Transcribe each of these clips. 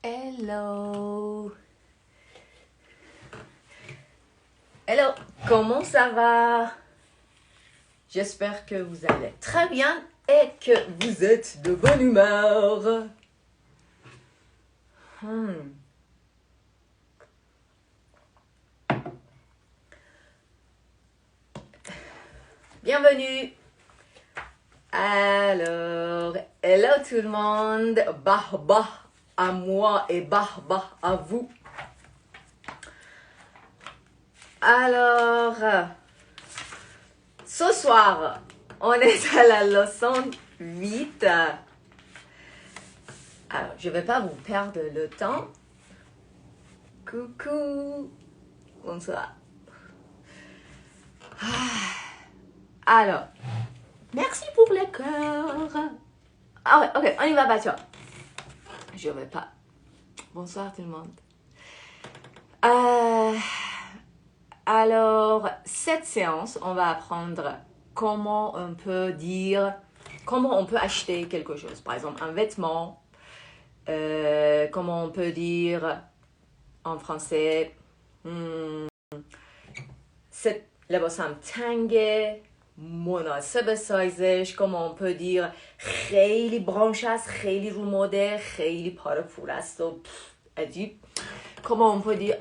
Hello. Hello, comment ça va? J'espère que vous allez très bien et que vous êtes de bonne humeur. Bienvenue. Alors, hello tout le monde. Bah bah à moi et bah bah à vous. Alors, ce soir, on est à la leçon 8. Alors, je ne vais pas vous perdre le temps. Coucou. Bonsoir. Alors, merci pour les cœurs. Ah ouais, ok, on y va, Batia. Je ne vais pas. Bonsoir tout le monde. Alors, cette séance, on va apprendre comment on peut acheter quelque chose. Par exemple, un vêtement. Comment on peut dire en français لباسم تنگه مناسب سایزش. comment on peut dire خیلی برانش است، خیلی رو مده، خیلی پاره پول است و عجیب. comment on peut dire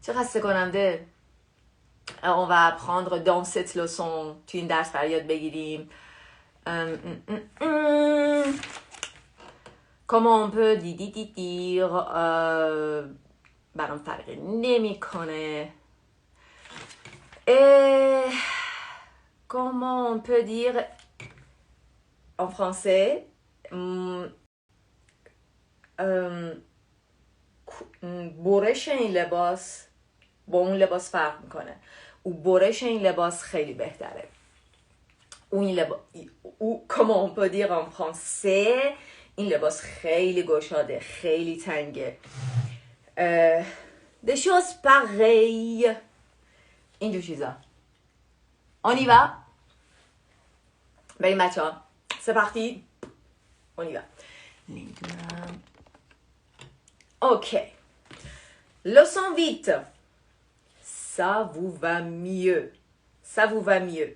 چه خسته کننده. on va apprendre dans cette leçon تو این درس برای یاد بگیریم comment on peut dire برام فرقی نمیکنه. Et comment on peut dire en français برش این لباس با اون لباس فرق میکنه. او برش این لباس خیلی بهتره. ou comment on peut dire en français این لباس خیلی گشاده، خیلی تنگه. des choses pareilles. اینجور چیزا. On y va. بریم بچه ها. C'est parti. On y va. Ok. Leçon vite. Ça vous va mieux. Ça vous va mieux.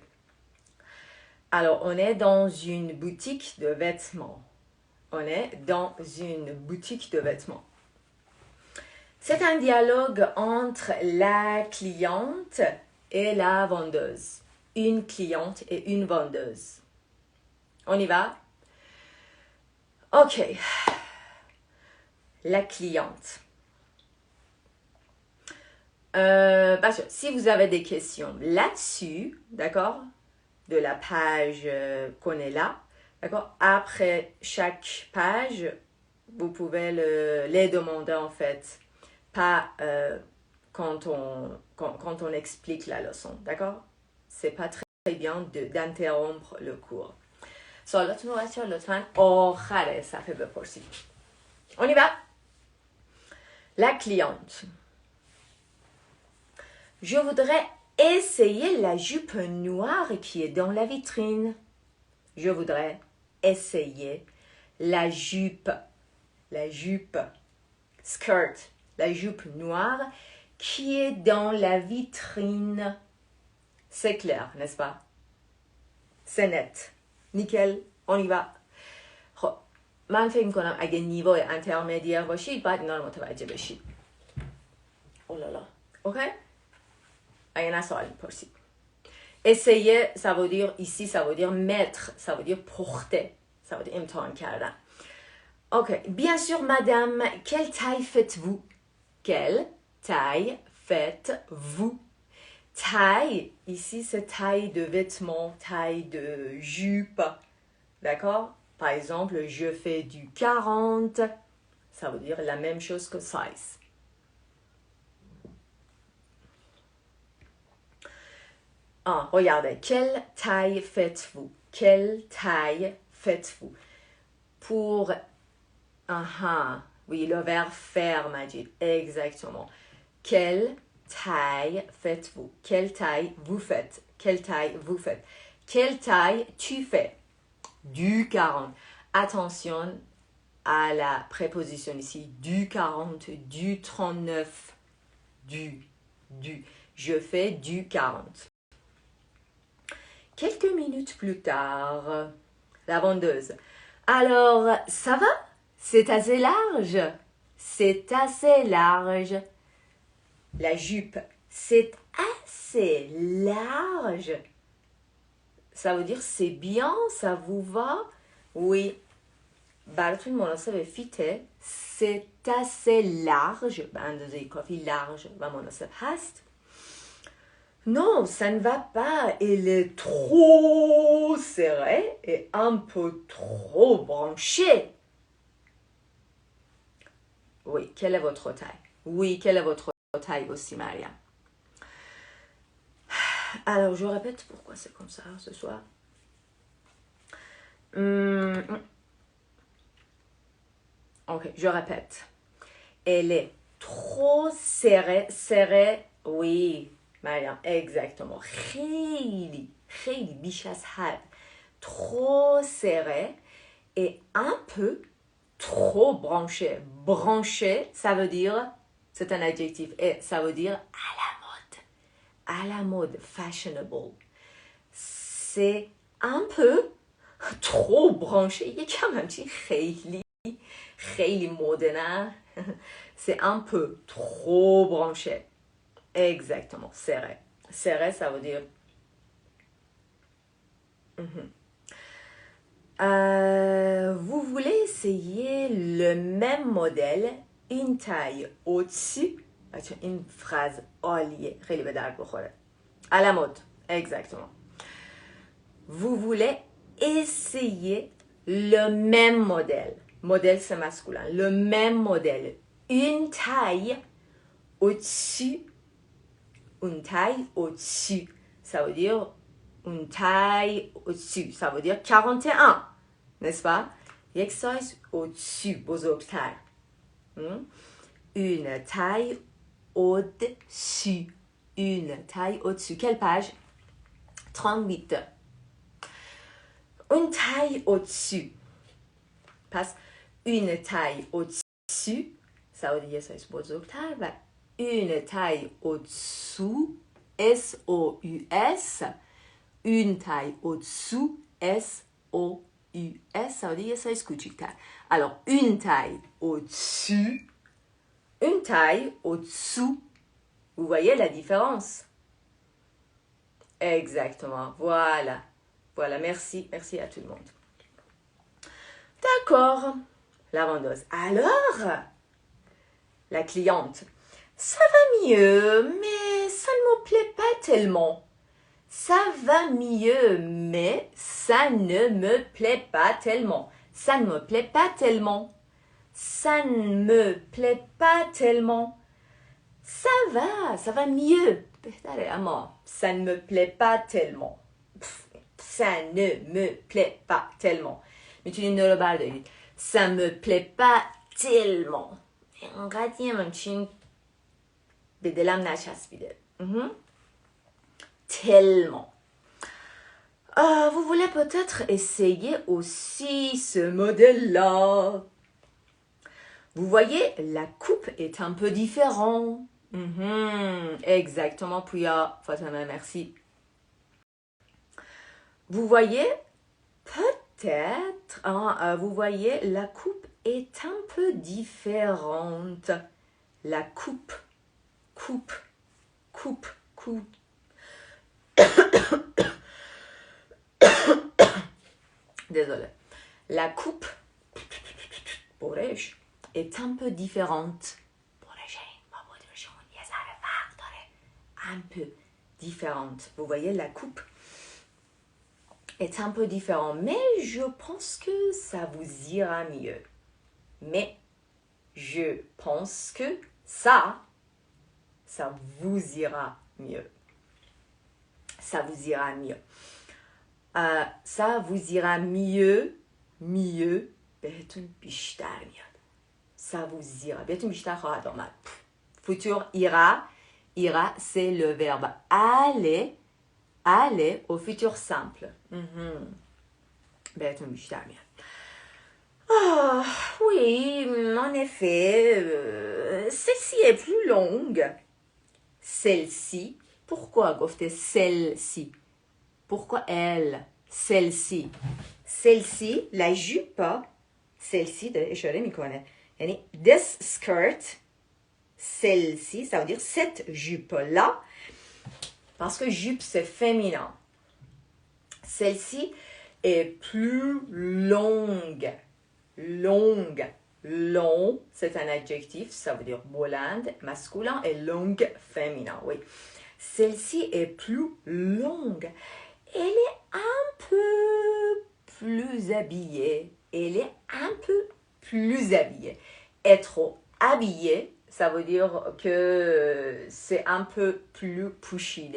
Alors, on est dans une boutique de vêtements. On est dans une boutique de vêtements. C'est un dialogue entre la cliente et la vendeuse. Une cliente et une vendeuse. On y va? Ok. La cliente. Si vous avez des questions là-dessus, d'accord, de la page qu'on est là, d'accord, après chaque page, vous pouvez les demander en fait. Pas quand on explique la leçon, d'accord? C'est pas très bien d'interrompre le cours. سوالاتون رو بچه‌ها لطفاً آخر صفحه بپرسید. On y va. La cliente. Je voudrais essayer la jupe noire qui est dans la vitrine. Je voudrais essayer la jupe skirt. La jupe noire qui est dans la vitrine. C'est clair, n'est-ce pas? C'est net. Nickel, on y va. خب من فکر میکنم اگه نیوای انترمدیر باشید باید اینا رو متوجه بشید. اولالا. Ok? اگه نه سوال میپرسید. Essayer, ça veut dire ici, ça veut dire mettre, ça veut dire porter, ça veut dire امتحان کردن. Ok, bien sûr, madame, quelle taille faites-vous? Quelle taille faites-vous? Taille, ici c'est taille de vêtements, taille de jupe, d'accord? Par exemple, je fais du 40, ça veut dire la même chose que size. Regardez, quelle taille faites-vous? Quelle taille faites-vous? Pour... oui, le verbe faire, Majid, exactement. Quelle taille faites-vous? Quelle taille vous faites? Quelle taille vous faites? Quelle taille tu fais? Du 40. Attention à la préposition ici, du 40, du 39, du. Je fais du 40. Quelques minutes plus tard, la vendeuse. Alors, ça va? C'est assez large? C'est assez large. La jupe, c'est assez large. Ça veut dire c'est bien, ça vous va? Oui. براتون مناسب فیته. C'est assez large. به اندازه کافی large و مناسب هست. Non, ça ne va pas. Il est trop serré et un peu trop branché. Oui, quelle est votre taille? Oui, quelle est votre taille aussi, Maria? Alors, je répète pourquoi c'est comme ça ce soir. Ok, je répète. Elle est trop serrée. Oui, Mariam, exactement. خیلی بیش از حد. Trop serré et un peu trop branché. Branché, ça veut dire, c'est un adjectif, et ça veut dire à la mode. À la mode, fashionable. C'est un peu trop branché. یکم همچین خیلی مدرن. C'est un peu trop branché. Exactement, serré. Serré, ça veut dire... vous voulez essayer le même modèle, une taille au-dessus, une phrase alliée, à la mode, exactement. Vous voulez essayer le même modèle. Modèle, c'est masculin. Le même modèle. Une taille au-dessus. Une taille au-dessus. Ça veut dire une taille au-dessus. Ça veut dire 41. N'est-ce pas? یک سایز au-dessus. بزرگتر. Une taille au-dessus. Une taille au-dessus. Quelle page? 38. Une taille au-dessus. Passe une taille au-dessus. Ça veut dire سایز بزرگتر و une taille au-dessous. S-O-U-S. Une taille au-dessous. S-O-U-S. Ça veut dire سایز کوچیک‌تر. Alors, une taille au-dessus. Une taille au-dessous. Vous voyez la différence? Exactement. Voilà. Voilà, merci. Merci à tout le monde. D'accord. La vendeuse. Alors, la cliente. Ça va mieux, mais ça ne me plaît pas tellement. Ça va mieux, mais ça ne me plaît pas tellement. Ça ne me plaît pas tellement. Ça ne me plaît pas tellement. Ça va mieux. Ça ne me plaît pas tellement. Ça ne me plaît pas tellement. میتونید رو بردارید. Ça me plaît pas tellement. اینقدر یه همچین به دلم نچسبیده. Tellement. Vous voulez peut-être essayer aussi ce modèle-là. Vous voyez, la coupe est un peu différente. Exactement, Priya, Fatima, merci. Vous voyez, peut-être, vous voyez, la coupe est un peu différente. La coupe. Désolée. La coupe est un peu différente. Un peu différente. Vous voyez, la coupe est un peu différente. Mais je pense que ça vous ira mieux. Mais je pense que ça vous ira mieux. Ça vous ira mieux. Ça vous ira mieux. بهتون بیشتر میاد. Ça vous ira. بهتون بیشتر خواهد آمد. Futur ira. Ira, c'est le verbe aller. Aller au futur simple. بهتون بیشتر میاد. Oui, oui, en effet, celle-ci est plus longue. Celle-ci. Pourquoi گفته celle-ci? Pourquoi elle? Celle-ci. Celle-ci, la jupe, celle-ci, اشاره میکنه. یعنی this skirt, celle-ci, ça veut dire cette jupe-là. Parce que jupe, c'est féminin. Celle-ci est plus longue. Longue. Long, c'est un adjectif, ça veut dire بلند, masculin, et longue, féminin, oui. Celle-ci est plus longue. Elle est un peu plus habillée. Elle est un peu plus habillée. Être habillée, ça veut dire que c'est un peu plus pushy.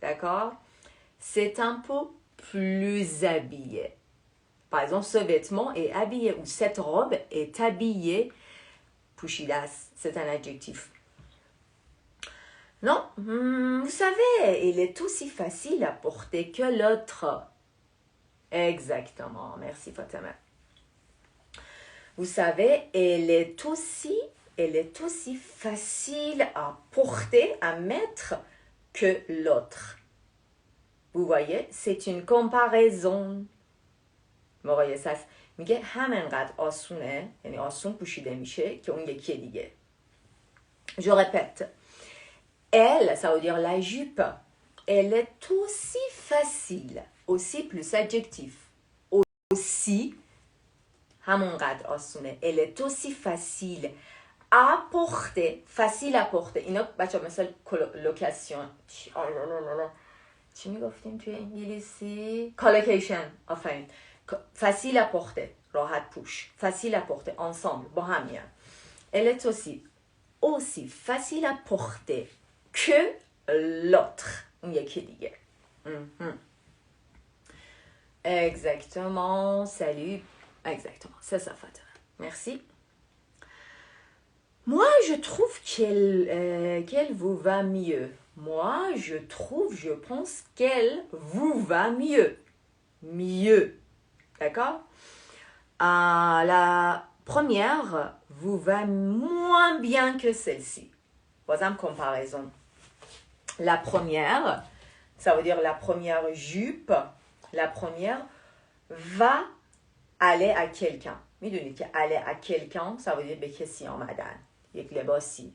D'accord? C'est un peu plus habillé. Par exemple, ce vêtement est habillé ou cette robe est habillée. Pushidas, c'est un adjectif. Non, vous savez, il est aussi facile à porter que l'autre. Exactement, merci Fatima. Vous savez, elle est aussi facile à porter, à mettre que l'autre. Vous voyez, c'est une comparaison. مقایسه است. میگه همینقدر آسونه، یعنی آسون پوشیده میشه که اون یکی دیگه. Je répète. Elle, ça veut dire la jupe, elle est aussi facile, aussi plus adjectif. Aussi, همونقدر آسونه. Elle est aussi facile à porter, facile à porter. اینا بچه مثل لوکاسیون. چی میگفتیم توی انگلیسی؟ کالوکیشن. آفرین. Facile à porter, راحت پوش. Facile à porter, ensemble, با هم میان. Elle est aussi facile à porter que l'autre. اون یکی دیگه. Exactement, salut. Exactement, c'est ça, Fatima. Merci. Moi, je trouve qu'elle vous va mieux. Moi, je pense qu'elle vous va mieux. Mieux. D'accord? La première vous va moins bien que celle-ci. Par exemple, comparaison. La première, ça veut dire la première jupe, la première va aller à quelqu'un. میدونید که aller à quelqu'un, ça veut dire به کسی آمدن. یک لباسی.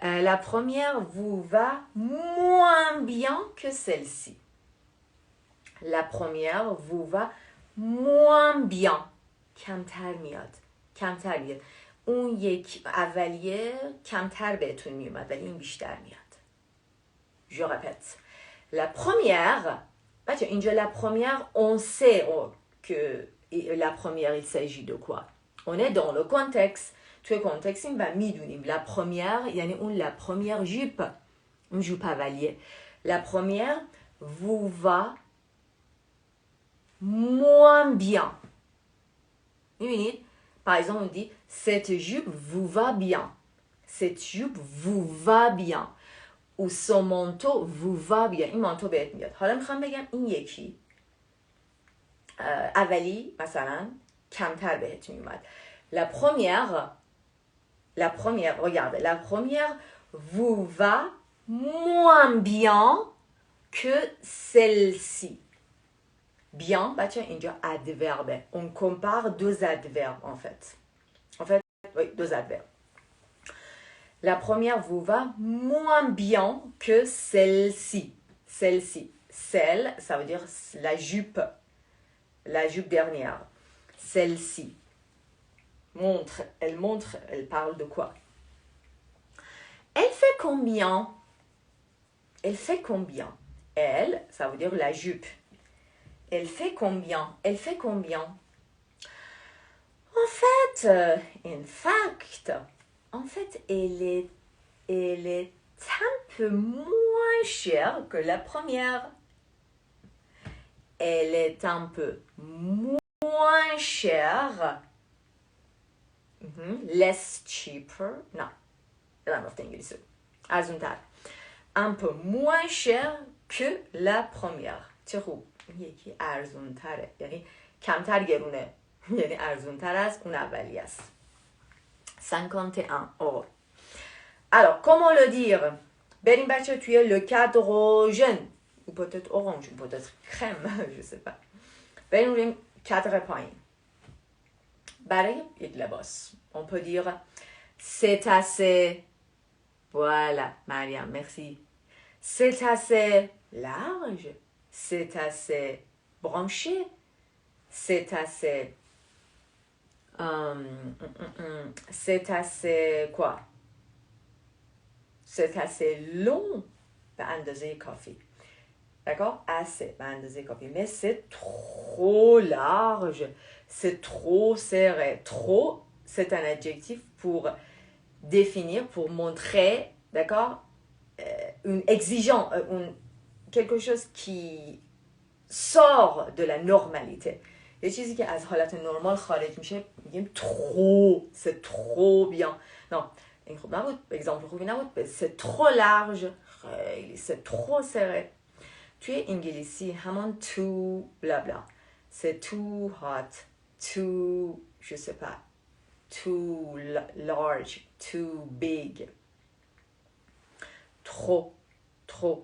La première vous va moins bien que celle-ci. La première vous va moins bien. کمتر میاد. کمتر میاد. اون یک اولیه کمتر بهتون میومد ولی این بیشتر میاد. Je répète. La première, اینجا la première, on sait que la première, il s'agit de quoi? On est dans le contexte. توی contexte این و میدونیم la première یعنی اون la première jupe اون jupe avalier. La première vous va moins bien. میبینید؟ Par exemple, on dit cette jupe vous va bien. Cette jupe vous va bien. ou son manteau vous va bien. این مانتو بهت میاد. حالا میخوام بگم این یکی اولی مثلا کمتر بهت میومد. La première, regardez, la première vous va moins bien que celle-ci. Bien, بچه اینجا adverbe. On compare deux adverbes en fait. Oui, deux adverbes. La première vous va moins bien que celle-ci. Celle-ci. Celle, ça veut dire la jupe. La jupe dernière. Celle-ci. Elle parle de quoi? Elle fait combien? Elle fait combien? Elle, ça veut dire la jupe. Elle fait combien? Elle fait combien? En fait, elle est un peu moins chère que la première. Elle est un peu moins chère. Less cheaper. Non. La گفته انگلیسی. از اون طرف. Un peu moins cher que la première. چه خوب. یکی ارزون تره، یعنی کمتر گرونه، یعنی ارزون تر از اون اولی است. 51 euros. Alors, comment le dire? بریم بچه توی le cadre jaune ou peut-être orange ou peut-être crème, je sais pas. بریم cadre پایین. برای یک لباس on peut dire c'est assez. Voilà, Mariam, merci. C'est assez large, c'est assez branché, c'est assez c'est assez quoi? C'est assez long به اندازه کافی. D'accord? Assez به اندازه کافی. Mais c'est trop large, c'est trop serré. Trop, c'est un adjectif pour définir, pour montrer, d'accord, une exigence, quelque chose qui sort de la normalité. یه چیزی که از حالت نرمال خارج میشه میگیم trop, c'est trop bien. Non, این خوب نبود، اگزامپل خوبی نبود. C'est trop large, خیلی c'est trop serré. توی انگلیسی همون too bla bla. C'est too hot, too, je sais pas, too large, too big. Trop, trop.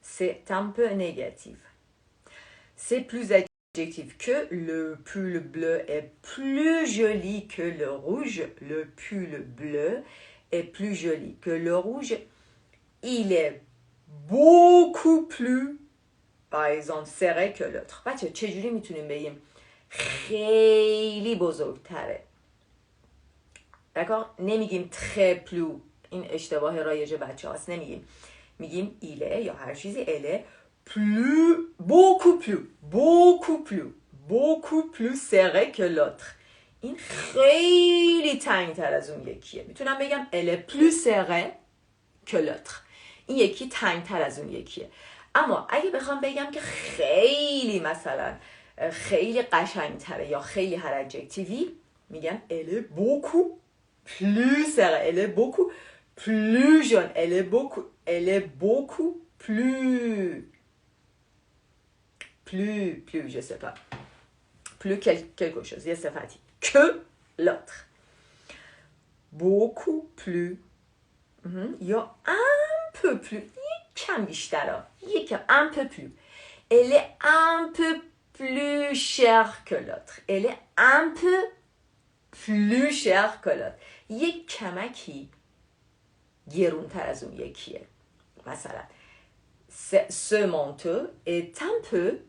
C'est un peu négatif. C'est plus adjectif que le pull bleu est plus joli que le rouge. Le pull bleu est plus joli que le rouge. Il est beaucoup plus, par exemple, serré que l'autre. بچه چجوری میتونیم بگیم خیلی بزرگتره؟ d'accord؟ نمیگیم très plus. این اشتباه رایج بچه هاست. نمیگیم، میگیم ایله یا هر چیزی اله plus, beaucoup plus serré que l'autre. این خیلی تنگ تر از اون یکیه. میتونم بگم elle plus serré que l'autre. این یکی تنگ تر از اون یکیه. اما اگه بخوام بگم که خیلی مثلا خیلی قشنگ تره یا خیلی هر ادجکتیوی، میگم elle est beaucoup plus serré, elle est beaucoup plus jaune, elle est beaucoup plus, je sais pas, plus quelque chose, یه صفتی que l'autre. Beaucoup plus, یا un peu plus, یکم بیشتر، un peu plus. Elle est un peu plus chère que l'autre. Elle est un peu plus chère que l'autre. یک کمکی گرونتر از اون یکیه. مثلا ce manteau est un peu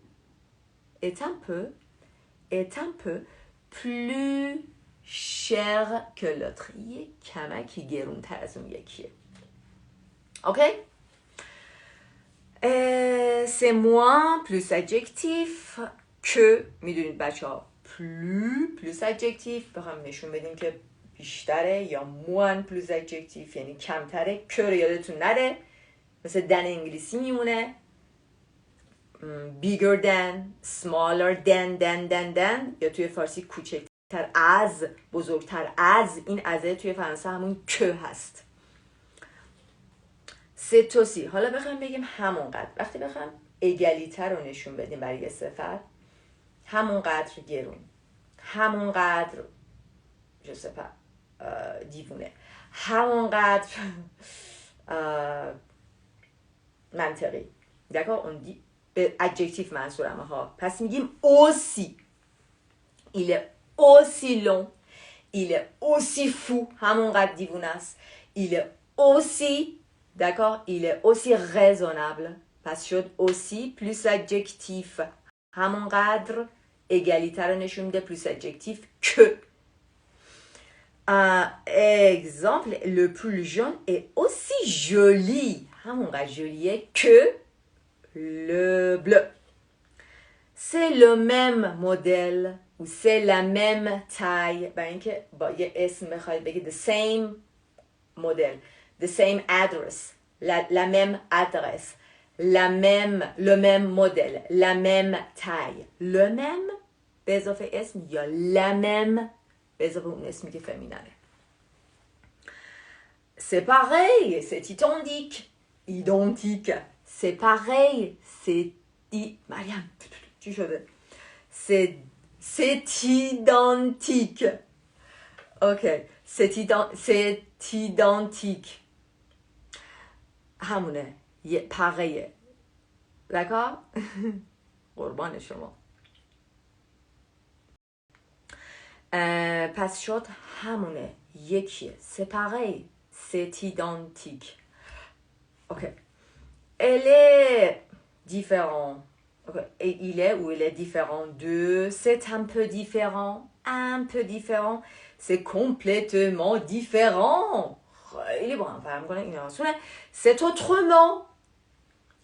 plus cher que l'autre. یک کمکی گرونتر از اون یکیه. OK? C'est moins plus adjectif que. میدونید بچه ها plus adjectif بخوام نشون بدیم که بیشتره، یا moins plus adjectif یعنی کمتره. که رو یادتون نره، مثل دن انگلیسی میمونه. bigger than, smaller than یا توی فارسی کوچکتر از، بزرگتر از. این ازه توی فرانسه همون که هست. c'est aussi. حالا بخوام بگیم همونقدر، وقتی بخوام اگالیته رو نشون بدیم برای یه صفت، همونقدر گرون، همونقدر je sais pas دیوونه، همونقدر منطقی. d'accord؟ on dit به adjectif منظورمه ها. پس میگیم aussi. il est aussi long, il est aussi fou، همونقدر دیوونه است. il est aussi, d'accord؟ il est aussi raisonnable. پس شد aussi plus adjectif، همونقدر égalité رو نشون میده، plus adjectif que. Exemple, le pull jaune est aussi joli، همونقدر جولیه که le bleu. C'est le même modèle ou c'est la même taille. برای اینکه با یه اسم بخواید بگید the same model, the same address, la même adresse, le même modèle, la même taille. Le même به اضافه اسم یا la même به اضافه اون اسمی که فمیننه. C'est pareil, c'est identique. C'est pareil, c'est Mariam, چی شده؟ C'est identique. Ok, c'est identique. همونه. pareil. D'accord? قربان شما. پس شد همونه. یکیه. C'est pareil. C'est identique. Ok. Elle est différente. Okay. Et il est ou elle est différent de. C'est un peu différent. Un peu différent. C'est complètement différent. خیلی با هم فهم کنه این آسونه. C'est autrement.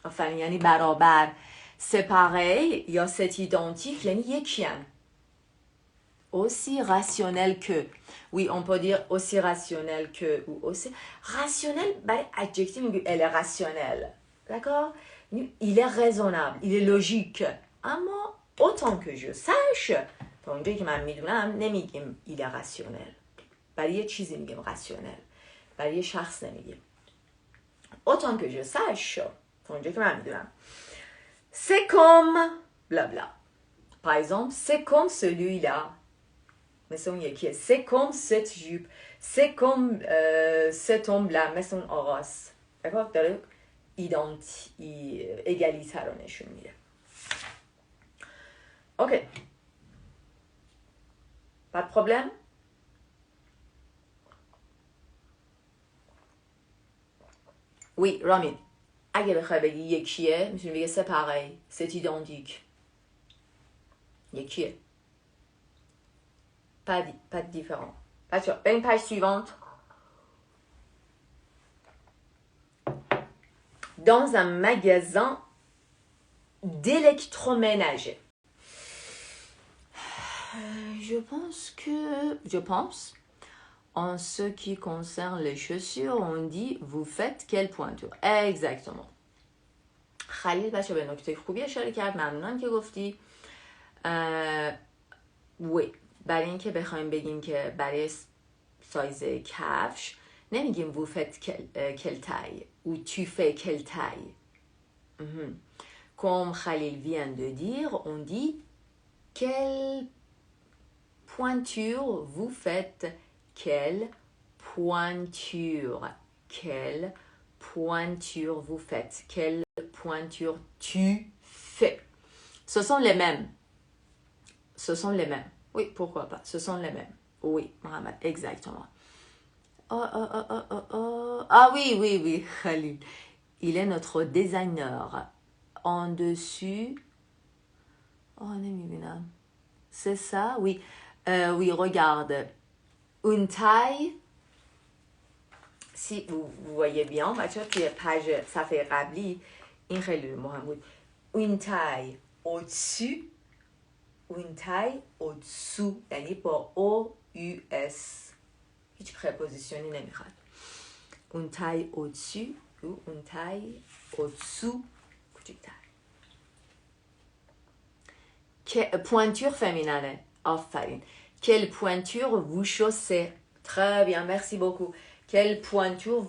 enfin یعنی برابر. C'est pareil یا c'est identique یعنی یکیان. Aussi rationnel que. Oui, on peut dire aussi rationnel que ou aussi rationnel. برای adjectif میگه elle est rationnelle. D'accord? Il est raisonnable, il est logique. اما autant que je sache تا اونجایی که من میدونم نمیگیم il est rationnel. برای یه چیزی میگیم rationnel. برای یه شخص نمیگیم. autant que je sache تا اونجایی که من میدونم. C'est comme blabla. Par exemple, c'est comme celui-là. مثل اون یکیه. C'est comme cette jupe. C'est comme cet homme-là. مثل اون آقاست. d'accord؟ داره égalité رو نشون میده. ok. pas de problème? oui, رامین. اگه بخوای بگی یکیه میتونی بگی c'est pareil. c'est identique. یکیه. pas différent. Attention, une page suivante. Dans un magasin d'électroménager. Je pense, en ce qui concerne les chaussures, on dit vous faites quelle pointure. Exactement. خلیل بچه به نکته خوبی اشاره کرد. ممنونم که گفتی. oui. برای اینکه بخوایم بگیم که برای سایز کفش نمیگیم vous faites quelle taille ou tu fais quelle taille. Comme Khalil vient de dire, on dit quelle pointure vous faites. Quelle pointure. Quelle pointure vous faites. Quelle pointure tu fais. Ce sont les mêmes. Ce sont les mêmes. Oui, pourquoi pas. Ce sont les mêmes. Oui, Mohamed, exactement. Ah oui, Khalil. Il est notre designer. En dessus. Oh, نمیبینم. C'est ça, oui. Oui, regarde. Une taille. Si vous voyez bien, بچه توی page صفحه قبلی این خیلی مهم بود. Une taille au-dessus. Une taille au-dessous. یعنی با O-U-S. هیچ prépositionی نمیخواد. Une taille au-dessus ou une taille au-dessous. کوچکتر. Pointure féminine. آفرین. Quelle pointure vous chaussez. Très bien, merci beaucoup. Quelle pointure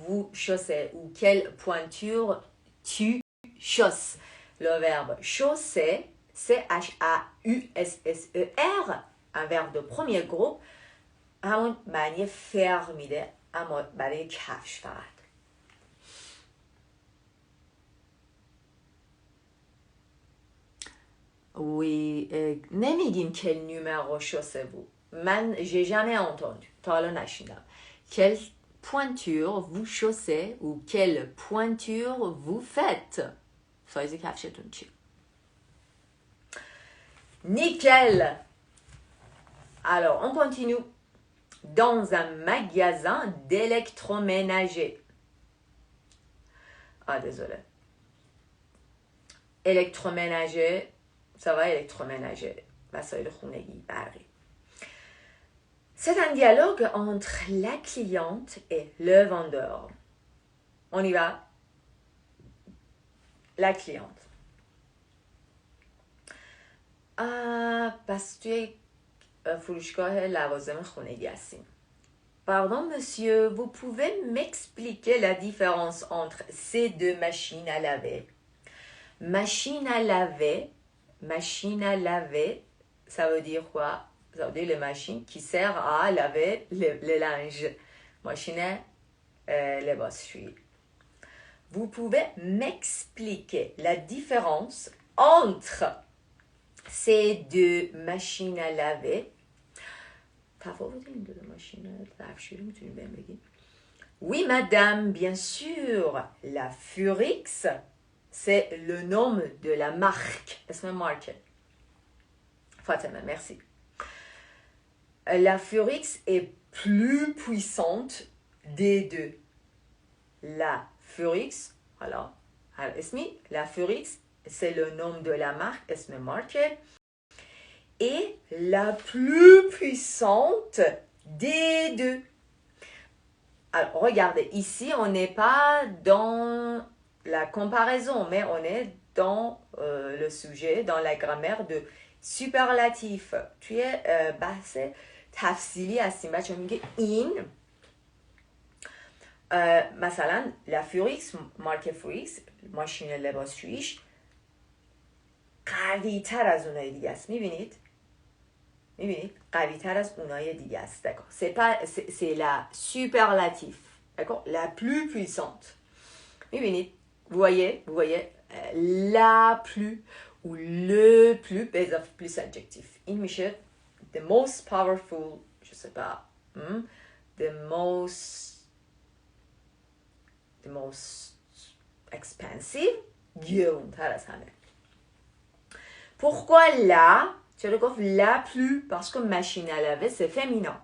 vous chaussez ou quelle pointure tu chausses. Le verbe chausser, C-H-A-U-S-S-E-R, un verbe de premier groupe, همون معنی فر میده اما برای کفش فقط. Oui, نمیگیم quel numéro chaussez-vous. من j'ai jamais entendu. تا حالا نشیدم. Quelle pointure vous chaussez ou quelle pointure vous faites. سایز کفشتون چیه؟ Nickel. Alors, on continue. Dans un magasin d'électroménager. Ah, désolé. Électroménager. Ça va, électroménager. وسایل خونگی برقی. C'est un dialogue entre la cliente et le vendeur. On y va. La cliente. پس توی فروشگاه لوازم خونگی هستیم. Pardon monsieur, vous pouvez m'expliquer la différence entre ces deux machines à laver? Machine à laver, ça veut dire quoi? Ça veut dire les machines qui servent à laver le linge. Machine لباسشویی. Vous pouvez m'expliquer la différence entre ces deux machines à laver. تفاوت این دو ماشین ظرفشویی میتونیم بهم بگیم؟ Oui, madame, bien sûr. La Furix, c'est le nom de la marque. اسم مارکه. Fatima, merci. La Furix est plus puissante des deux. La Furix, alors, la Furix, c'est le nom de la marque, اسم مارکه. Et la plus puissante des deux. Alors, regardez, ici, on n'est pas dans la comparaison, mais on est dans le sujet, dans la grammaire de superlatif. توی بحث تفصیلی هستیم بچه میگه این مثلا لا فوریکس مارک فوریکس ماشین لباسشوییش قوی تر از اونای دیگه است. میبینید قوی تر از اونای دیگه است. D'accord. C'est la superlatif. D'accord. La plus puissante. میبینید vous voyez la plus ou le plus plus adjectif. این میشه the most powerful, je sais pas, the most expensive, گرونتر از همه. Pourquoi la? چرا گفت la plus? Parce que machine à laver c'est féminin.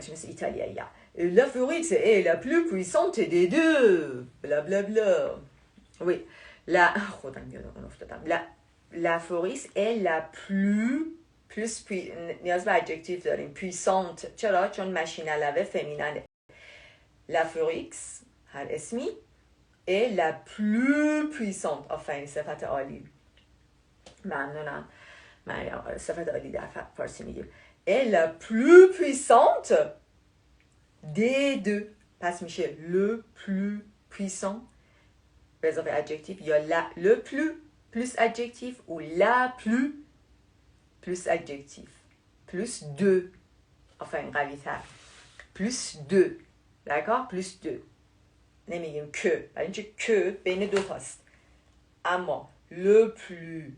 C'est italien. La Furix est la plus puissante des deux. Blablabla. Oui. La Furix est la plus نیاز به adjectif داریم. puissante. چرا؟ چون machine à laver féminin. La Furix هر اسمی est la plus puissante. آفرین صفت عالی. ممنونم. مریم صفت عالی در فارسی میگیم. est la plus puissante des deux. پس میشه le plus puissant به اضافه adjectif یا le plus adjectif ou la plus adjectif plus deux enfin قوی تر plus deux d'accord plus deux نمیگیم که برای اینکه که بین دو تاست اما le plus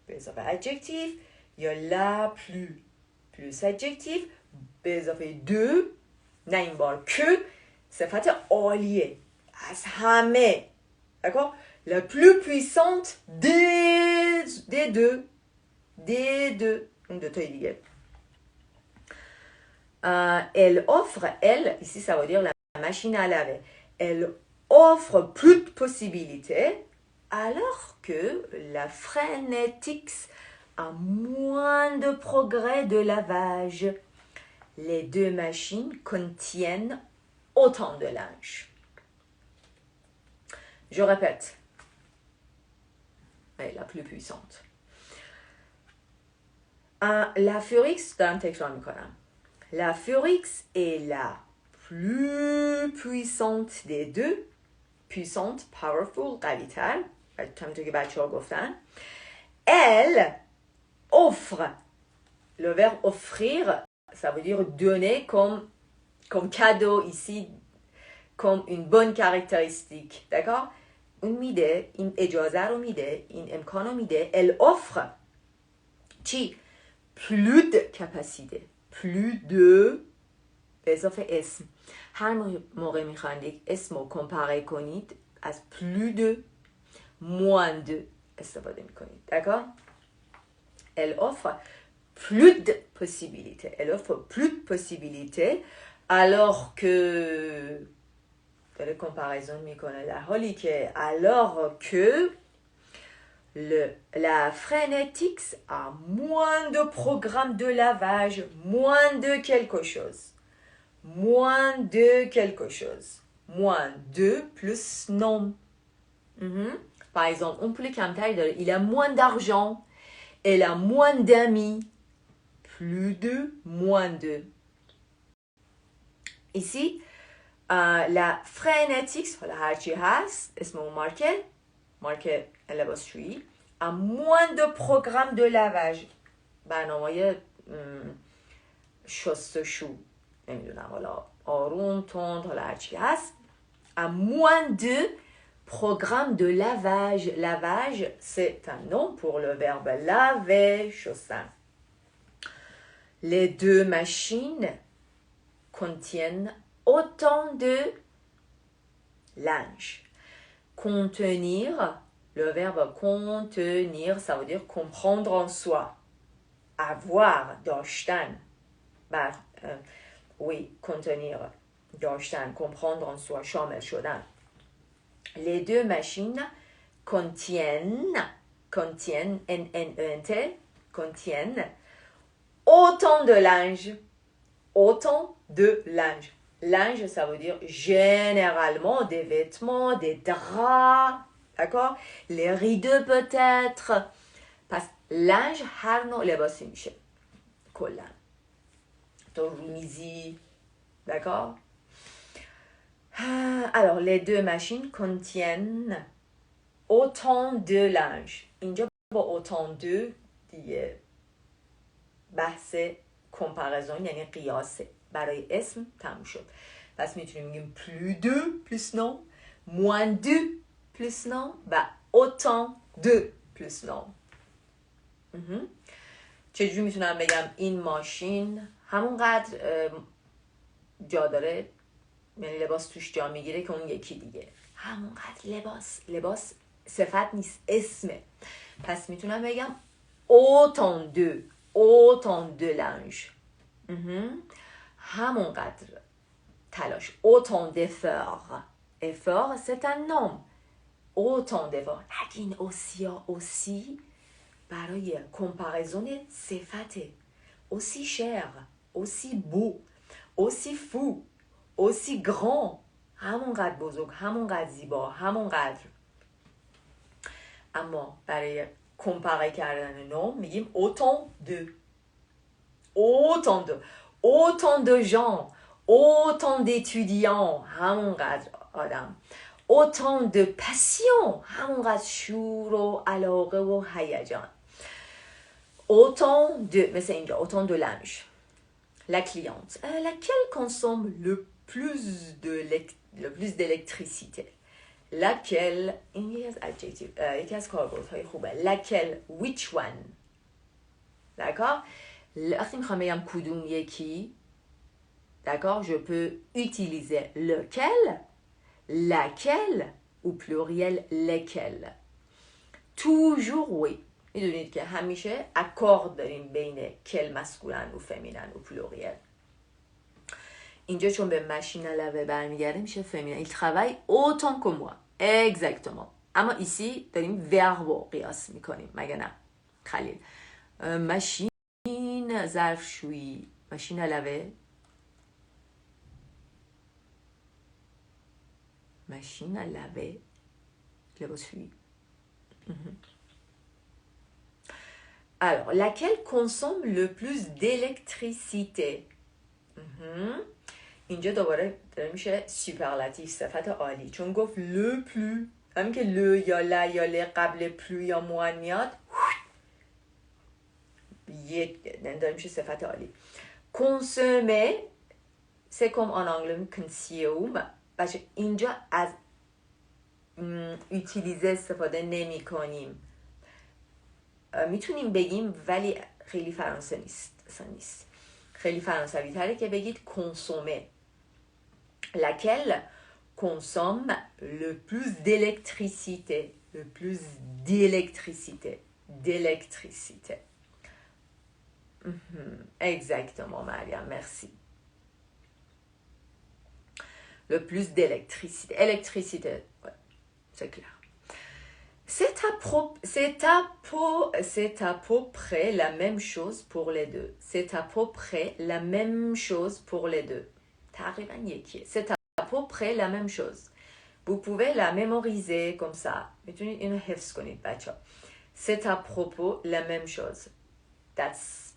به اضافه adjectif یا la plus adjectif به اضافه deux نه این بار که صفت عالیه از همه d'accord la plus puissante des deux une de toi دیگه elle offre elle ici ça veut dire la machine à laver elle offre plus de possibilités alors que la Frenetix a moins de progrès de lavage. Les deux machines contiennent autant de linge. Je répète. Elle est la plus puissante. La Furix, دارم تکرار میکنم. La Furix est la plus puissante des deux. Puissante, powerful, قوی تر. همونطور که بچه ها گفتن. Elle offre. Le verbe offrir, ça veut dire donner comme cadeau ici, comme une bonne caractéristique. D'accord? اون میده، این اجازه رو میده، این امکان رو میده. Elle offre چی؟ plus de capacité. plus de به اضافه اسم. هر موقع میخواید اسم رو کمپاره کنید از plus de moins de استفاده میکنید. D'accord? Elle offre plus de possibilités. Elle offre plus de possibilités alors que داره comparaison میکنه در حالی که alors que la Frenetix a moins de programmes de lavage, moins de quelque chose. Moins de quelque chose. Moins de plus nom. Par exemple, on peut کمتری داره. Il a moins d'argent. Elle a moins d'amis. Plus de, moins de. Ici, la Frenetix, حالا هرچی هست اسم اون مارکت مارک لباسشویی à moins de programme de lavage برنامه شستشو نمیدونم حالا آروم تند حالا هرچی هست à moins de programme de lavage lavage c'est un nom pour le verbe laver شستن les deux machines contiennent autant de linge contenir le verbe contenir ça veut dire comprendre en soi avoir داشتن oui contenir داشتن comprendre en soi شامل شدن les deux machines contiennent N-N-E-N-T contiennent autant de linge linge ça veut dire généralement des vêtements des draps d'accord les rideaux peut-être پس لنج هر نوع لباسی میشه کلا تو رومیزی d'accord alors les deux machines contiennent autant de linge اینجا با autant de دیگه بحث کمپارزون یعنی قیاسه برای اسم تموم شد پس میتونیم بگیم plus de plus non moins de plus non و autant de plus non چجوری میتونم بگم این ماشین همونقدر جا داره یعنی لباس توش جا میگیره که اون یکی دیگه همونقدر لباس صفت نیست اسمه پس میتونم بگم autant de linge همونقدر تلاش autant d'efforts effort c'est un nom autant d'efforts اگه این aussi برای کمپارزون صفته aussi cher aussi beau aussi fou aussi grand همونقدر بزرگ همونقدر زیبا همونقدر اما برای کمپاره کردن نام میگیم autant de gens autant d'étudiants همونقدر آدم autant de passion همونقدر شور و علاقه و هیجان autant de مثل اینجا autant de linge la cliente laquelle consomme le plus d'électricité laquelle این یکی از adjective یکی از کاربردهای خوبه laquelle which one d'accord وقتی میخوام بگم کدوم یکی d'accord je peux utiliser lequel laquelle ou pluriel lesquels toujours oui میدونید که همیشه اکورد داریم بین کل مسکولن و فمینن و پلوریل اینجا چون به ماشین لوه برمیگرده میشه فمینن il travaille autant que moi exactement اما ایسی داریم وربو قیاس میکنیم مگه نه خلیل ماشین ظرفشویی ماشین لوه machine à laver لباسشویی alors laquelle consomme le plus d'électricité اینجا دوباره داره میشه سوپرلاتیو صفت عالی چون گفت le plus همین که le یا la یا le قبل plus یا moins میاد داره میشه صفت عالی consommer c'est comme en anglais consume بچه اینجا از utilize استفاده نمی کنیم میتونیم بگیم ولی خیلی فرانسه نیست خیلی فرانسوی تره که بگید consommer laquelle consomme le plus d'électricité exactement Maria merci le plus d'électricité ouais, c'est clair c'est à peu près la même chose pour les deux c'est à peu près la même chose pour les deux تقریبا یکیه c'est à peu près la même chose vous pouvez la mémoriser comme ça میتونید اینو حفظ کنید بچه ها c'est à propos la même chose that's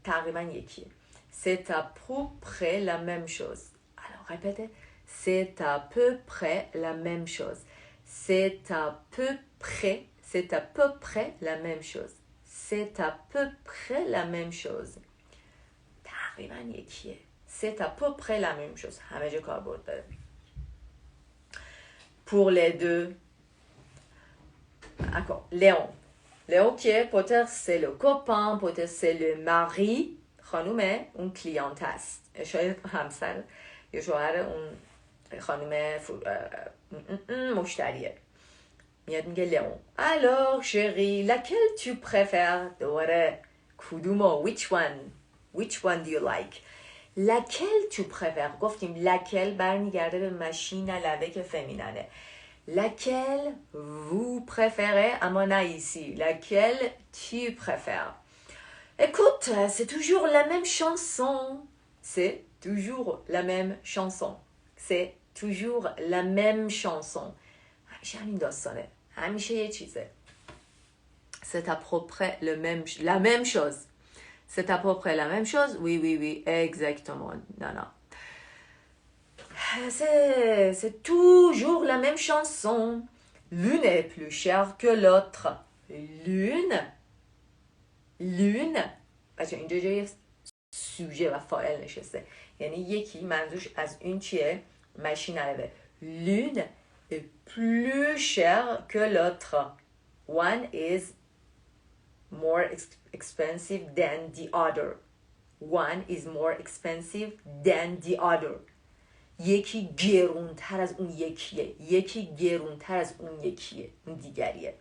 تقریبا یکیه c'est à peu près la même chose alors répétez C'est à peu près la même chose. C'est à peu près, c'est à peu près la même chose. C'est à peu près la même chose. تقریبا یکیه. C'est à peu près la même chose. همه جا کاربرد داره. Pour les deux. D'accord. Léon. Léon qui est peut-être c'est le copain, peut-être c'est le mari. خانومه اون کلیانت است. شاید همسر یا شوهر اون خانم مشتریه. میاد میگه لیون. Alors chérie, laquelle tu préfères؟ دوباره کدومو؟ Which one do you like؟ laquelle tu préfères؟ گفتیم laquelle برمیگرده به ماشین لبه که فمینانه. laquelle vous préférez؟ اما نه ici. laquelle tu préfères؟ Écoute, c'est toujours la même chanson. C'est toujours la même chanson. C'est toujours la même chanson. همیشه همین داستانه. همیشه یه چیزه. C'est à peu près la même chose. C'est à peu près la même chose. Oui, exactement. Non. C'est toujours la même chanson. L'une est plus chère que l'autre. L'une بچه اینجا جای سوژه و فاعل نشسته، یعنی یکی منظورش از این چیه؟ ماشین عربه. L'une est plus chère que l'autre. One is more expensive than the other. One is more expensive than the other. یکی گرونتر از اون یکیه. یکی گرونتر از اون یکیه. اون دیگریه.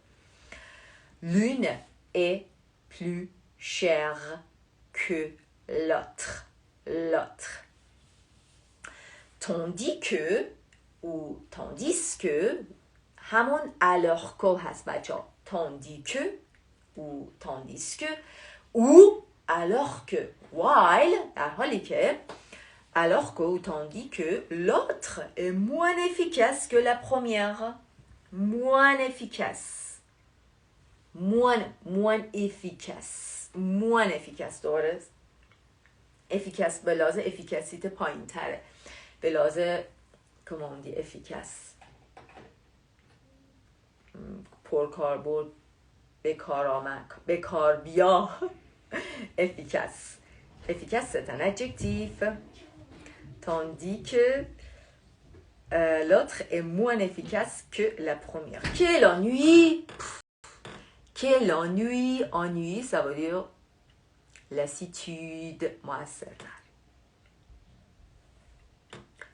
L'une est plus chère que l'autre. Tandis que ou tandis que همون alors que هست بچه ها. Tandis que ou tandis que ou alors que while در حالی که alors que ou tandis que l'autre est moins efficace que la première. Moins efficace. Moins efficace درست. efficace به لحاظ افیکاسیته پایین تره. به لحاظ comment on dit efficace پرکاربرد، به کار بیا. efficace c'est un adjectif. Tandis que l'autre est moins efficace que la première. Quel ennui! Quel ennui! Ennui, ça veut dire lassitude. موثرتر.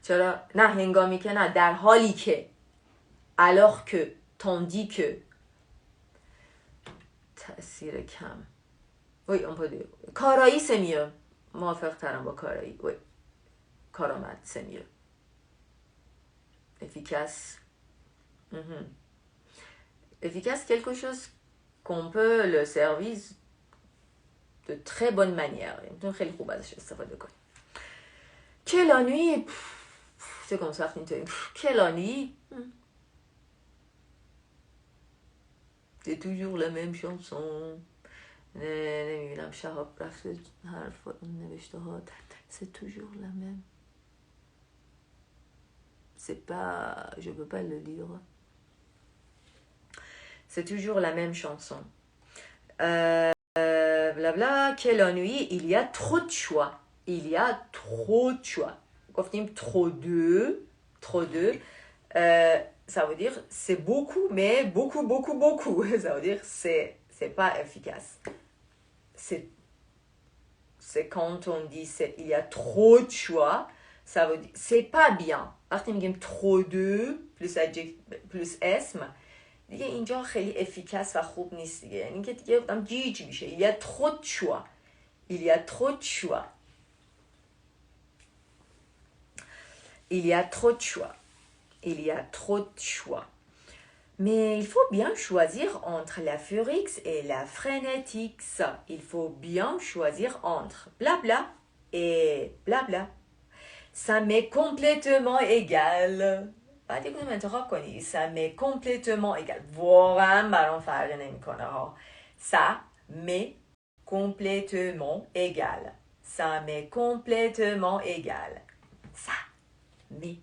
چرا؟ نه هنگامی که، نه در حالی که. alors que tandis que تأثیر کم. Oui, on peut dire. کارایی c'est mieux. موافق ترم با کارایی. Oui. کارآمد c'est mieux. Efficace. Efficace, quelque chose qu'on peut le servir de très bonne manière. خیلی خوب ازش استفاده کنیم. Quel ennui! C'est comme ça, quel ennui! C'est toujours la même chanson. نمیبینم شهاب رفته حرف نوشته ها. C'est toujours la même. C'est pas... Je peux pas le lire. C'est toujours la même chanson. Blabla, quel ennui. Il y a trop de choix. Il y a trop de choix. گفتیم trop de. Ça veut dire c'est beaucoup, mais beaucoup. Ça veut dire c'est pas efficace. C'est quand on dit il y a trop de choix, ça veut dire c'est pas bien. وقتی میگیم trop de plus اسم دیگه اینجا خیلی افیکاس و خوب نیست دیگه، یعنی که دیگه گفتم گیج میشه. il y a trop de choix. Il y a trop de choix. Il y a trop de choix. Il y a trop de choix. Mais il faut bien choisir entre la furix et la frénétique. Il faut bien choisir entre blabla et blabla. Ça m'est complètement égal. بعد یک کدوم انتخاب کنی. Ça m'est complètement égal. واقعا برام فرق نمیکنه ها. Ça m'est complètement égal. Ça m'est complètement égal. Ça m'est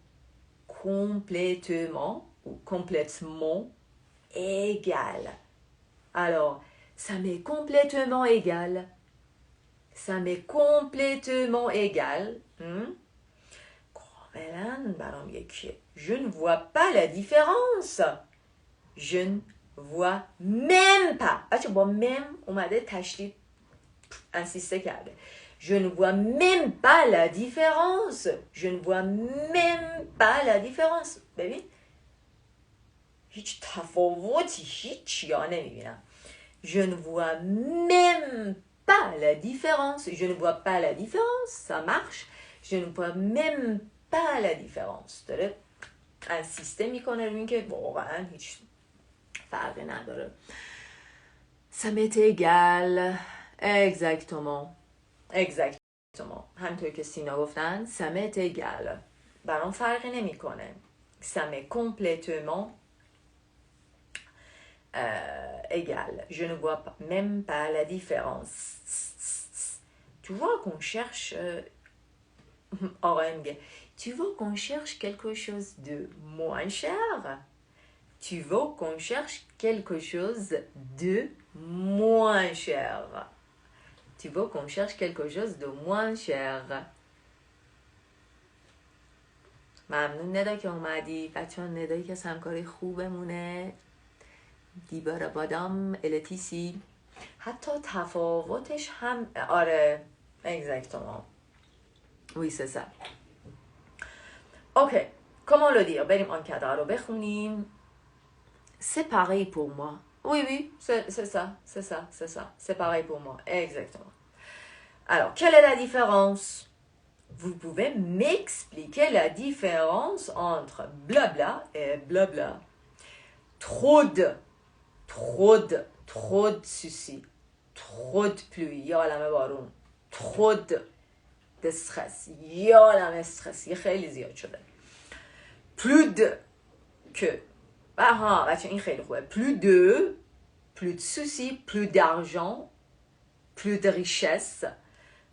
complètement ou complètement égal. Alors, ça m'est complètement égal. Ça m'est complètement égal. Je ne vois pas la différence. Je ne vois même pas. بچه با même اومده تشدید انسیسته کرده. Je ne vois même pas la différence. Je ne vois même pas la différence. ببین هیچ تفاوتی هیچ یا نمیبینم. Je ne vois même pas la différence. Je ne vois pas la différence. Ça marche. Je ne vois même pas la différence. داره انسیسته میکنه روی این که واقعا هیچ فرقی نداره. Ça m'est égal. Exactement. Exactement. همطور که سینا گفتن ça m'est égal. برام فرقی نمیکنه. Ça m'est complètement égal. Je ne vois même pas la différence. Tu vois qu'on cherche tu veux qu'on cherche quelque chose de moins cher? Tu veux qu'on cherche quelque chose de moins cher? Tu veux qu'on cherche quelque chose de moins cher? ممنون ندا که اومدی. بچه ها ندایی که همکاری خوبمونه. دیبارا بادام التیسی. حتی تفاوتش هم آره exactement. Oui c'est ça. Ok. Comment le dire? بریم آن کدر رو بخونیم. C'est pareil pour moi. Oui, c'est ça. C'est pareil pour moi. Exactement. Alors, quelle est la différence? Vous pouvez m'expliquer la différence entre blabla et blabla. Trop de soucis. Trop de pluie. یالمه بارون. Trop de stress. یالمه استرس. یه خیلی زیاد شده. Plus de que. بچه این خیلی خوبه. plus de soucis, plus d'argent, plus de richesse,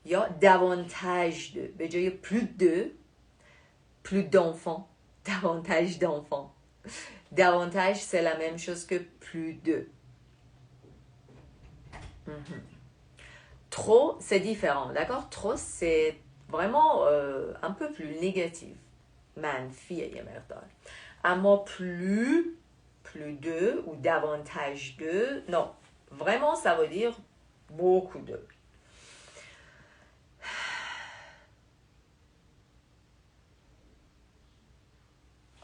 یا davantage de. به جای plus d'enfants, davantage d'enfants. Davantage, c'est la même chose que plus de. Trop, c'est différent, d'accord? Trop, c'est vraiment un peu plus négatif. منفی یه مقدار. اما plus de ou davantage de, non, vraiment ça veut dire beaucoup de.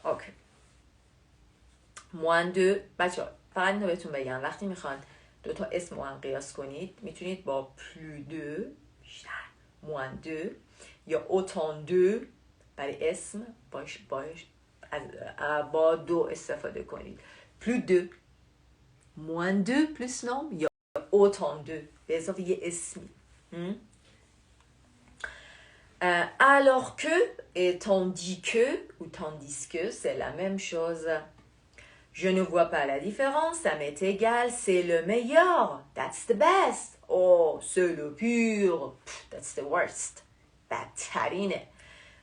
Ok. moins de. بچه فقط اینو بهتون بگم وقتی میخوان دوتا اسم رو هم قیاس کنید میتونید با plus de moins de یا autant de برای اسم با دو استفاده کنید. plus de moins de plus nom یا autant de به اضافه یه اسمی. Alors que et tandis que ou tandis que c'est la même chose. Je ne vois pas la différence, ça m'est égal, c'est le meilleur. That's the best. Oh, c'est le pur. That's the worst. بدترینه.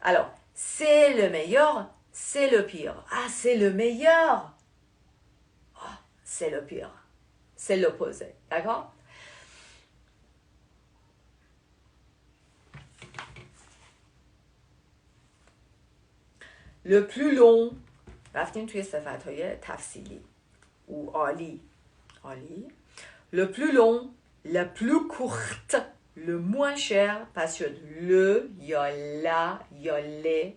Alors, c'est le meilleur, c'est le pire. Ah, c'est le meilleur. Oh, c'est le pire. C'est l'opposé. D'accord? Le plus long. رفتیم توی صفت‌های تفصیلی ou عالی. Le plus long, la plus courte, le moins cher, parce que le, il y a la, il y a les,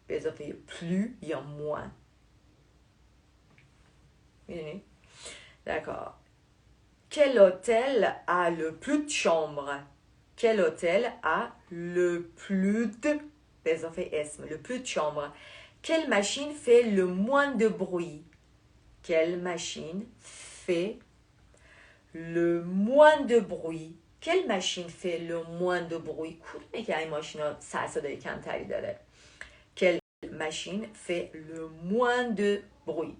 به اضافه plus, il y a moins. D'accord. Quel hôtel a le plus de chambres? Quel hôtel a le plus de, به اضافه اسم, le plus de chambres? Quelle machine fait le moins de bruit? Quelle machine fait le moins de bruit? Quelle machine fait le moins de bruit? کدومه که این ماشینا سر صدای کمتری داره؟ Quelle machine fait le moins de bruit?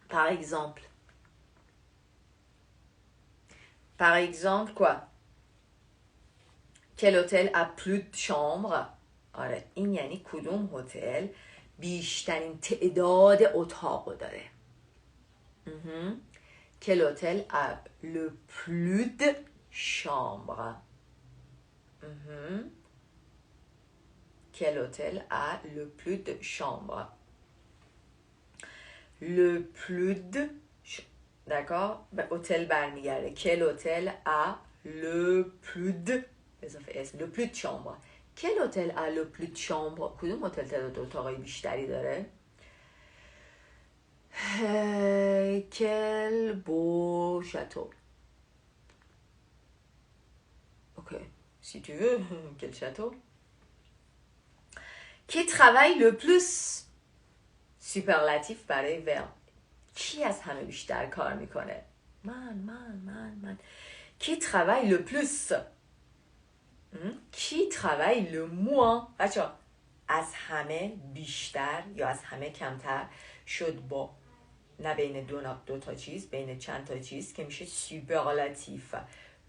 Par exemple quoi? quel hôtel a plus de chambres آره این یعنی کدوم هتل بیشترین تعداد اتاق داره quel hôtel a le plus de chambres quel hôtel a le plus de chambres le plus de d'accord hôtel برمیگرده quel hôtel a le plus de le plus de chambres quel hôtel a le plus de chambres کدوم هتل تعداد اتاقای بیشتری داره quel beau château ok si tu veux quel château qui travaille le plus superlatif برای verbe کی از همه بیشتر کار میکنه من qui travaille le plus qui travaille le moins بچه از همه بیشتر یا از همه کمتر شد با نه بین دو تا چیز بین چند تا چیز که میشه superlatif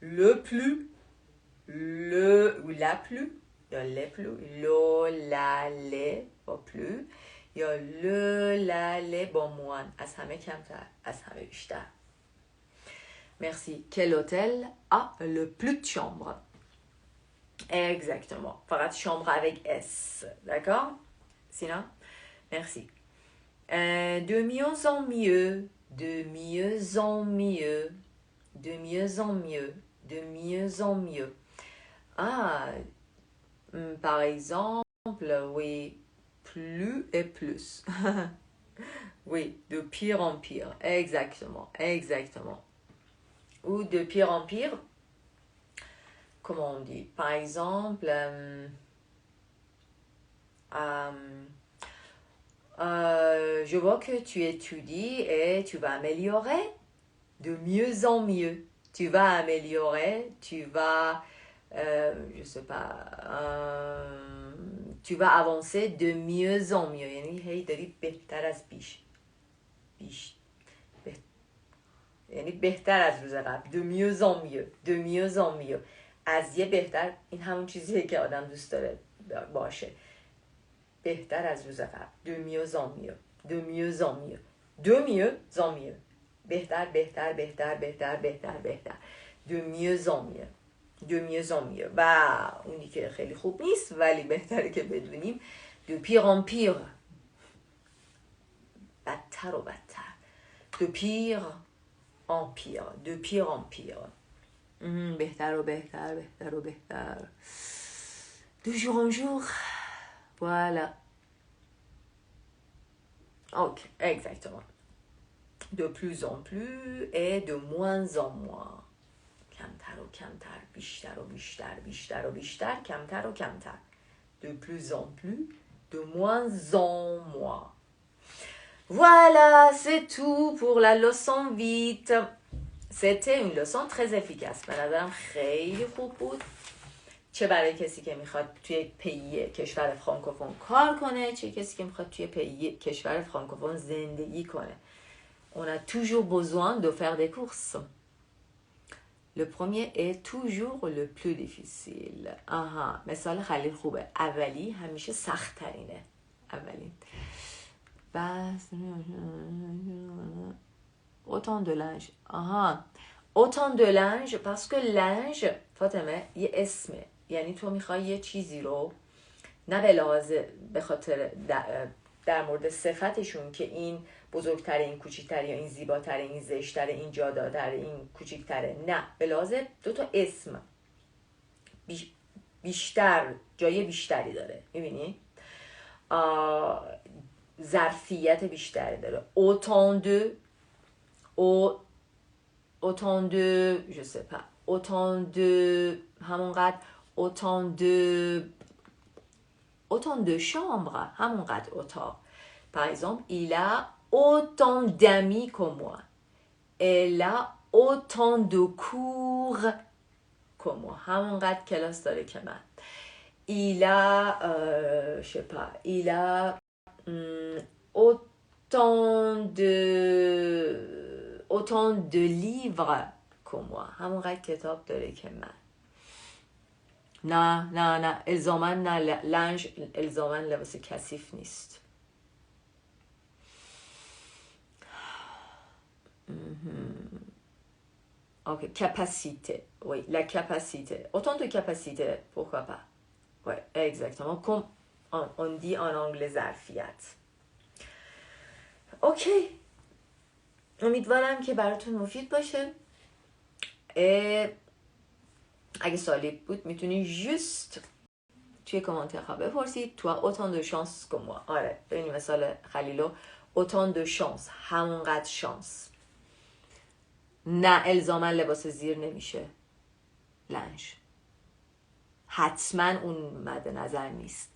le plus le ou la plus یا le plus le la le با plus یا le la le با moins از همه کمتر از همه بیشتر merci quel hôtel a le plus de chambres exactement فقط chambre avec S d'accord sinon merci de mieux en mieux de mieux en mieux de mieux en mieux de mieux en mieux par exemple oui plus et plus oui de pire en pire exactement ou de pire en pire comment on dit par exemple je vois que tu étudies et tu vas améliorer de mieux en mieux tu vas améliorer tu vas je sais pas tu vas avancer de mieux en mieux یعنی هی داری بهتر از بیش یعنی بهتر از روز قبل de mieux en mieux de mieux en mieux از یه بهتر این همون چیزیه که آدم دوست داره باشه بهتر از روز قبل de mieux en mieux de mieux en mieux de mieux en mieux بهتر de mieux en mieux de mieux en mieux و اونی که خیلی خوب نیست ولی بهتره که بدونیم de pire en pire بدتر و بدتر de pire en pire de pire en pire بهتر و بهتر de jour en jour voilà ok exactement de plus en plus et de moins en moins کمتر و کمتر بیشتر و بیشتر کمتر و کمتر de plus en plus de moins en moins voilà c'est tout pour la leçon vite c'était une leçon très efficace به نظرم خیلی خوب بود چه برای کسی که میخواد توی پی کشور فرانکوفون کار کنه چه کسی که میخواد توی پی کشور فرانکوفون زندگی کنه on a toujours besoin de faire des courses le premier est toujours le plus difficile مثال خیلی خوبه اولی همیشه سخت ترینه اولین بس autant de linge autant de linge parce que linge فاطمه یه اسمه یعنی تو میخوای یه چیزی رو نه به لحاظ به خاطر در مورد صفتشون که این بزرگتره این کوچیکتره یا این زیباتره این زشتره این جاداتره این کوچیکتره نه به لحاظ دو تا اسم بیشتر جای بیشتری داره میبینی ظرفیت بیشتری داره autant de je sais pas autant de همونقدر autant de chambres همونقدر اتاق par exemple il a autant d'amis que moi elle a autant de cours que moi همونقدر کلاس داره که من il a je sais pas il a autant de livres que moi همونقدر کتاب داره که من نه الزاما نه، لنج الزاما لباس کثیف نیست. Ok, capacité. Oui, la capacité. Autant de capacité, pourquoi pas. Oui, exactement. Comme on dit en anglais ظرفیت. اوکی. امیدوارم که براتون مفید باشه. اگه سوالی بود میتونی جست توی کامنتر ها بپرسید. تو autant de chance comme moi. آره، ببینیم مثال خلیلو. autant de chance. همونقدر شانس. نه الزاما لباس زیر نمیشه لنج. حتما اون مد نظر نیست.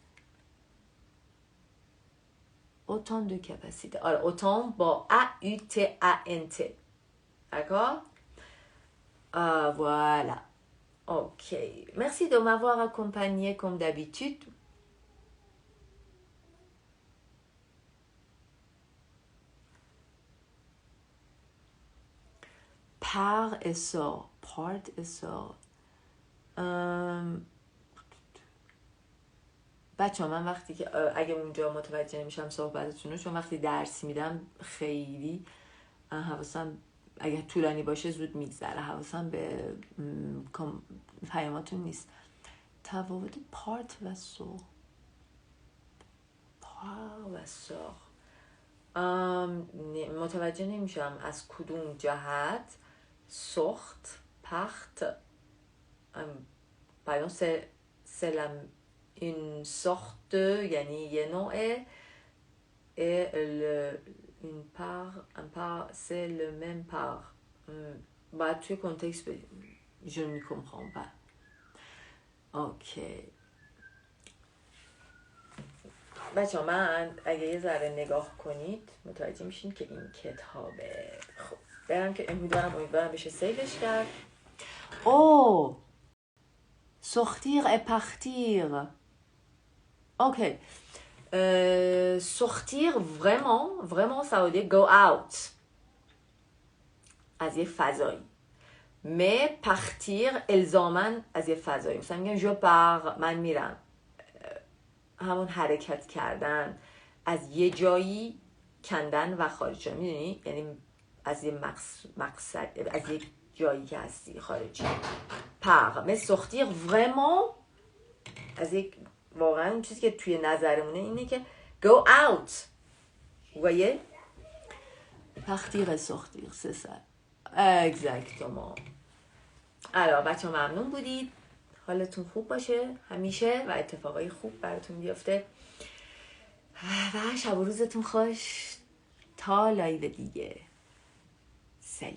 autant de capacité. آره autant با A-U-T-A-N-T. D'accord? Voilà. Ok. Merci de m'avoir accompagné comme d'habitude. Part et sort. Part et sort. بچه من وقتی که اگه اونجا متوجه نمیشم صحبتتون رو، چون وقتی درس میدم خیلی حواسم اگه طولانی باشه زود میگذره، حواسم به پیاماتون نیست. تفاوت پارت و سور. پار و سور متوجه نمیشم از کدوم جهت. سخت پخت پیام سلم une sorte یعنی یه نوعه et une part un part c'est le même part. باید توی کنتکست je ne comprends pas. اوکی بچه من اگه یه ذره نگاه کنید متوجه میشین که این کتابه. خب برم که امیدوارم بشه سیوش کرد. او sortir et partir. Ok. Sortir vraiment ça veut dire go out. از یه فضایی. mais partir الزاماً از یه فضایی. مثلا میگن je pars من میرم. همون حرکت کردن از یه جایی کندن و خارج شدن. میدونی؟ یعنی از یه مقصد از یه جایی که هستی خارج. par mais sortir vraiment از یک واقعا اون چیزی که توی نظرمونه اینه که go out. voyez partir et sortir c'est ça exactement. alors بچه ممنون بودید. حالتون خوب باشه همیشه و اتفاقای خوب براتون بیفته و شب و روزتون خوش تا لایو دیگه. سلام.